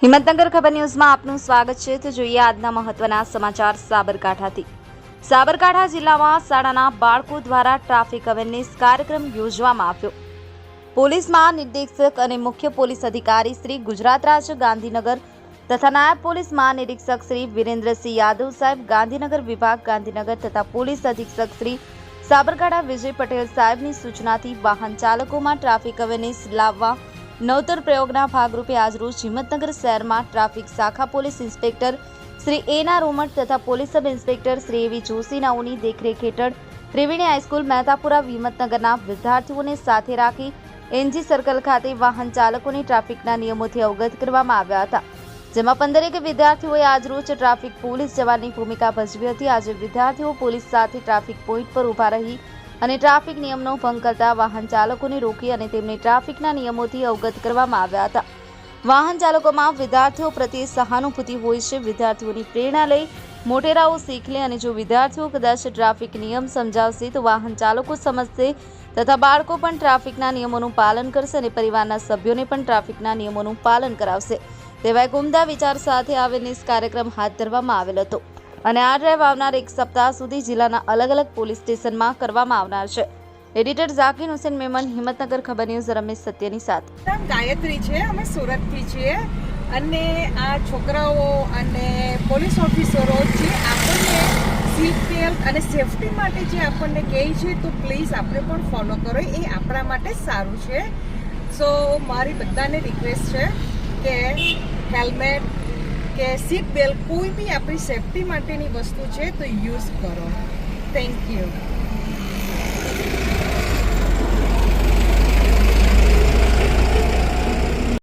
હિંમતનગર ખબર ન્યૂઝમાં આપનું સ્વાગત છે। તો જોઈએ આજના મહત્વના સમાચાર સાબરકાંઠાથી। સાબરકાંઠા જિલ્લામાં શાળાના બાળકો દ્વારા ટ્રાફિક અવેરનેસ કાર્યક્રમ યોજવામાં આવ્યો। પોલીસ મહાનિરીક્ષક અને મુખ્ય પોલીસ અધિકારી શ્રી ગુજરાત રાજ્ય ગાંધીનગર તથા નાયબ પોલીસ મહાનિરીક્ષક શ્રી વિરેન્દ્રસિંહ યાદવ સાહેબ ગાંધીનગર વિભાગ ગાંધીનગર તથા પોલીસ અધિક્ષક શ્રી સાબરકાંઠા વિજય પટેલ સાહેબની સૂચનાથી વાહન ચાલકોમાં ટ્રાફિક અવેરનેસ લાવવા નવતર પ્રયોગના ભાગરૂપે આજરોજ હિંમતનગર શહેરમાં ટ્રાફિક શાખા પોલીસ ઇન્સ્પેક્ટર શ્રી એના રોમટ તથા પોલીસ સબ ઇન્સ્પેક્ટર શ્રી એવી જોશીનાઓની દેખરેખ હેઠળ ત્રિવેણી હાઈસ્કૂલ મહેતાપુરા હિંમતનગરના વિદ્યાર્થીઓને સાથે રાખી એનજી સર્કલ ખાતે વાહન ચાલકોને ટ્રાફિકના નિયમોથી અવગત કરવામાં આવ્યા હતા, જેમાં 15 વિદ્યાર્થીઓએ આજરોજ ટ્રાફિક પોલીસ જવાનની ભૂમિકા ભજવી હતી। આજે વિદ્યાર્થીઓ પોલીસ સાથે ટ્રાફિક પોઈન્ટ પર ઊભા રહી અને ટ્રાફિક નિયમનો ભંગ કરતા વાહન ચાલકોને રોકી અને તેમને ટ્રાફિકના નિયમોથી અવગત કરવામાં આવ્યા હતા। વાહન ચાલકોમાં વિદ્યાર્થીઓ પ્રત્યે સહાનુભૂતિ હોય છે। વિદ્યાર્થીઓની પ્રેરણા લઈ મોટેરાઓ શીખ લે અને જો વિદ્યાર્થીઓ કદાચ ટ્રાફિક નિયમ સમજાવશે તો વાહન ચાલકો સમજશે તથા બાળકો પણ ટ્રાફિકના નિયમોનું પાલન કરશે અને પરિવારના સભ્યોને પણ ટ્રાફિકના નિયમોનું પાલન કરાવશે। તેવા એક ઉમદા વિચાર સાથે અવેરનેસ કાર્યક્રમ હાથ ધરવામાં આવેલ હતો અને આ ડ્રાઈવ આવનાર એક સપ્તાહ સુધી જિલ્લાના અલગ અલગ પોલીસ સ્ટેશનમાં કરવામાં આવનાર છે। એડિટર ઝાકીર હુસેન મેમન, હિંમતનગર ખબર ન્યૂઝ, રમેશ સત્યની સાથે। નામ ગાયત્રી છે, અમે સુરતથી છીએ અને આ છોકરાઓ અને પોલીસ ઓફિસરો જે આપણને સીટ બેલ્ટ અને સેફટી માટે જે આપણને કહે છે તો પ્લીઝ આપણે પણ ફોલો કરો, એ આપણા માટે સારું છે। સો મારી બધાને રિક્વેસ્ટ છે કે હેલ્મેટ કે સીટ બેલ્ટ કોઈ બી આપણી સેફટી માટેની વસ્તુ છે તો યુઝ કરો। Thank you.